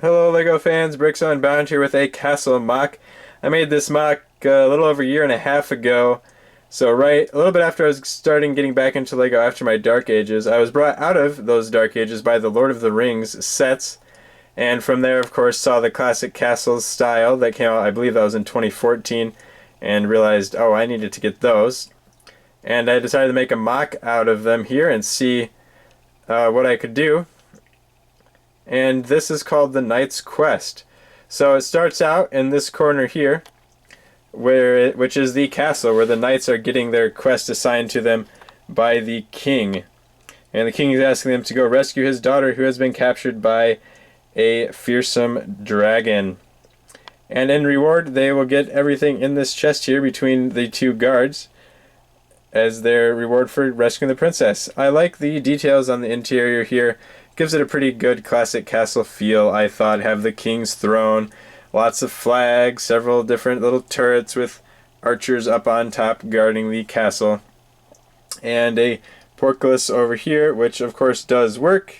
Hello LEGO fans, Bricks Unbound here with a castle MOC. I made this MOC a little over a year and a half ago. So right, a little bit after I was starting getting back into LEGO after my Dark Ages, I was brought out of those Dark Ages by the Lord of the Rings sets. And from there, of course, saw the classic castles style that came out, I believe that was in 2014, and realized, oh, I needed to get those. And I decided to make a MOC out of them here and see what I could do. And this is called the Knight's Quest. So it starts out in this corner here, which is the castle where the knights are getting their quest assigned to them by the king. And the king is asking them to go rescue his daughter who has been captured by a fearsome dragon. And in reward, they will get everything in this chest here between the two guards as their reward for rescuing the princess. I like the details on the interior here. Gives it a pretty good classic castle feel, I thought. Have the king's throne, lots of flags, several different little turrets with archers up on top guarding the castle, and a portcullis over here, which of course does work.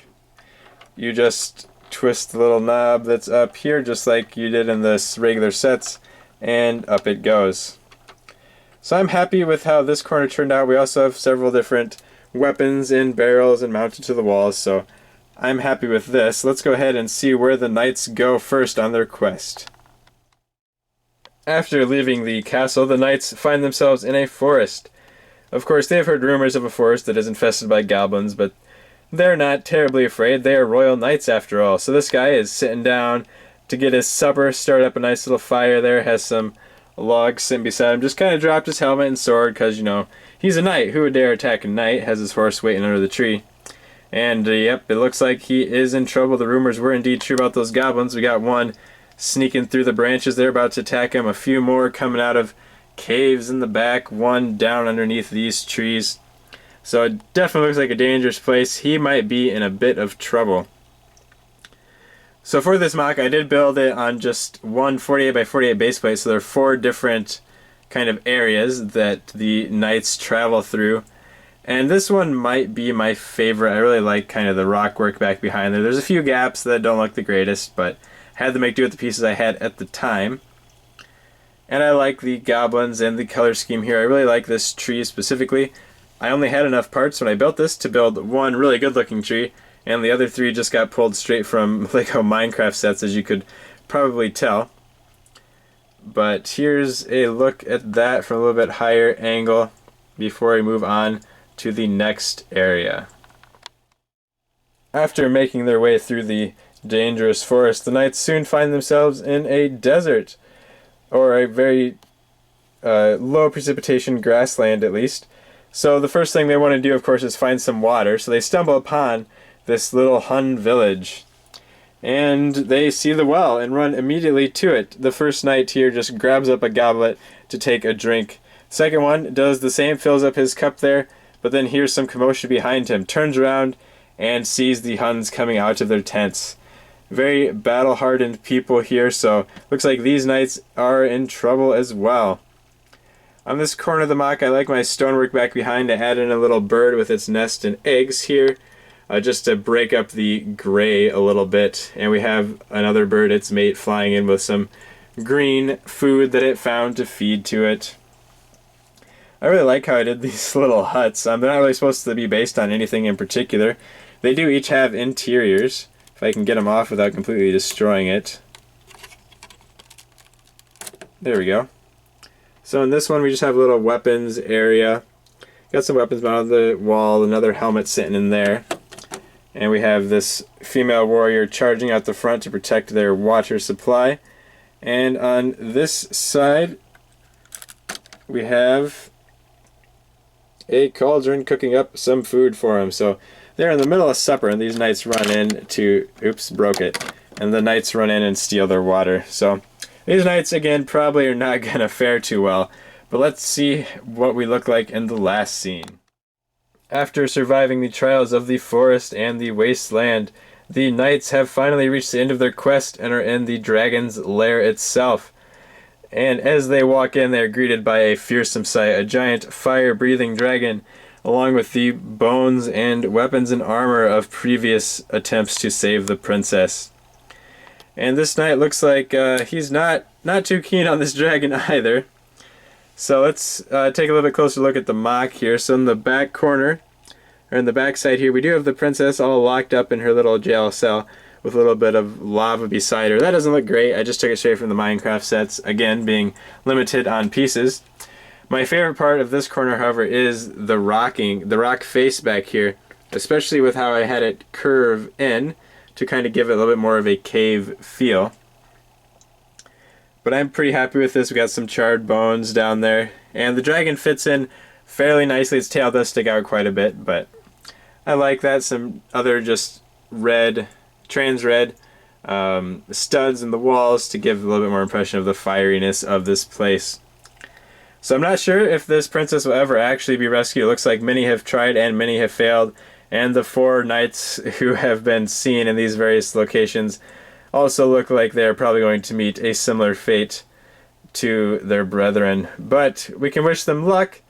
You just twist the little knob that's up here just like you did in the regular sets, and up it goes. So I'm happy with how this corner turned out. We also have several different weapons in barrels and mounted to the walls, so I'm happy with this. Let's go ahead and see where the knights go first on their quest. After leaving the castle, the knights find themselves in a forest. Of course, they have heard rumors of a forest that is infested by goblins, but they're not terribly afraid. They are royal knights after all. So this guy is sitting down to get his supper, start up a nice little fire there, has some logs sitting beside him, just kind of dropped his helmet and sword because, you know, he's a knight. Who would dare attack a knight? Has his horse waiting under the tree. And yep, it looks like he is in trouble. The rumors were indeed true about those goblins. We got one sneaking through the branches there, about to attack him. A few more coming out of caves in the back. One down underneath these trees. So it definitely looks like a dangerous place. He might be in a bit of trouble. So for this MOC, I did build it on just one 48 by 48 base plate. So there are 4 different kind of areas that the knights travel through. And this one might be my favorite. I really like kind of the rock work back behind there. There's a few gaps that don't look the greatest, but had to make do with the pieces I had at the time. And I like the goblins and the color scheme here. I really like this tree specifically. I only had enough parts when I built this to build one really good looking tree, and the other 3 just got pulled straight from LEGO Minecraft sets, as you could probably tell. But here's a look at that from a little bit higher angle before we move on to the next area. After making their way through the dangerous forest, the knights soon find themselves in a desert, or a very low precipitation grassland at least. So the first thing they want to do, of course, is find some water. So they stumble upon this little Hun village, and they see the well and run immediately to it. The first knight here just grabs up a goblet to take a drink. Second one does the same, fills up his cup there, but then hears some commotion behind him, turns around, and sees the Huns coming out of their tents. Very battle-hardened people here, so looks like these knights are in trouble as well. On this corner of the MOC, I like my stonework back behind. I added in a little bird with its nest and eggs here, just to break up the gray a little bit. And we have another bird, its mate, flying in with some green food that it found to feed to it. I really like how I did these little huts. They're not really supposed to be based on anything in particular. They do each have interiors, if I can get them off without completely destroying it. There we go. So in this one, we just have a little weapons area. Got some weapons mounted on the wall, another helmet sitting in there. And we have this female warrior charging out the front to protect their water supply. And on this side, we have a cauldron cooking up some food for him. So they're in the middle of supper, and these knights run in to, oops, broke it. And the knights run in and steal their water. So these knights, again, probably are not going to fare too well. But let's see what we look like in the last scene. After surviving the trials of the forest and the wasteland, the knights have finally reached the end of their quest and are in the dragon's lair itself. And as they walk in, they are greeted by a fearsome sight, a giant fire-breathing dragon, along with the bones and weapons and armor of previous attempts to save the princess. And this knight looks like he's not too keen on this dragon either. So let's take a little bit closer look at the MOC here. So in the back corner, or in the back side here, we do have the princess all locked up in her little jail cell with a little bit of lava beside her. That doesn't look great. I just took it straight from the Minecraft sets, again being limited on pieces. My favorite part of this corner, however, is the rock face back here, especially with how I had it curve in to kind of give it a little bit more of a cave feel. But I'm pretty happy with this. We got some charred bones down there, and the dragon fits in fairly nicely. Its tail does stick out quite a bit, but I like that. Some other just red, trans red studs in the walls to give a little bit more impression of the fieriness of this place. So I'm not sure if this princess will ever actually be rescued. It looks like many have tried and many have failed, and the 4 knights who have been seen in these various locations also look like they're probably going to meet a similar fate to their brethren. But we can wish them luck.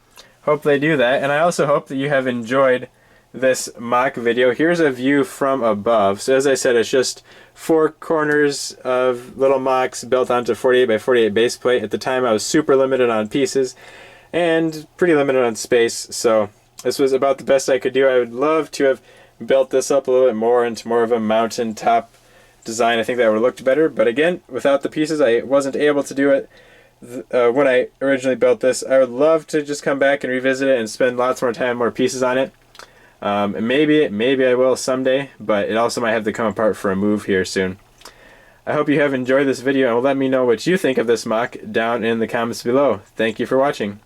Hope they do that. And I also hope that you have enjoyed this MOC video. Here's a view from above. So as I said, it's just 4 corners of little MOCs built onto 48 by 48 base plate. At the time I was super limited on pieces and pretty limited on space, so this was about the best I could do. I would love to have built this up a little bit more into more of a mountaintop design. I think that would have looked better, but again, without the pieces I wasn't able to do it when I originally built this. I would love to just come back and revisit it and spend lots more time, more pieces on it. And maybe I will someday, but it also might have to come apart for a move here soon. I hope you have enjoyed this video and will let me know what you think of this MOC down in the comments below. Thank you for watching.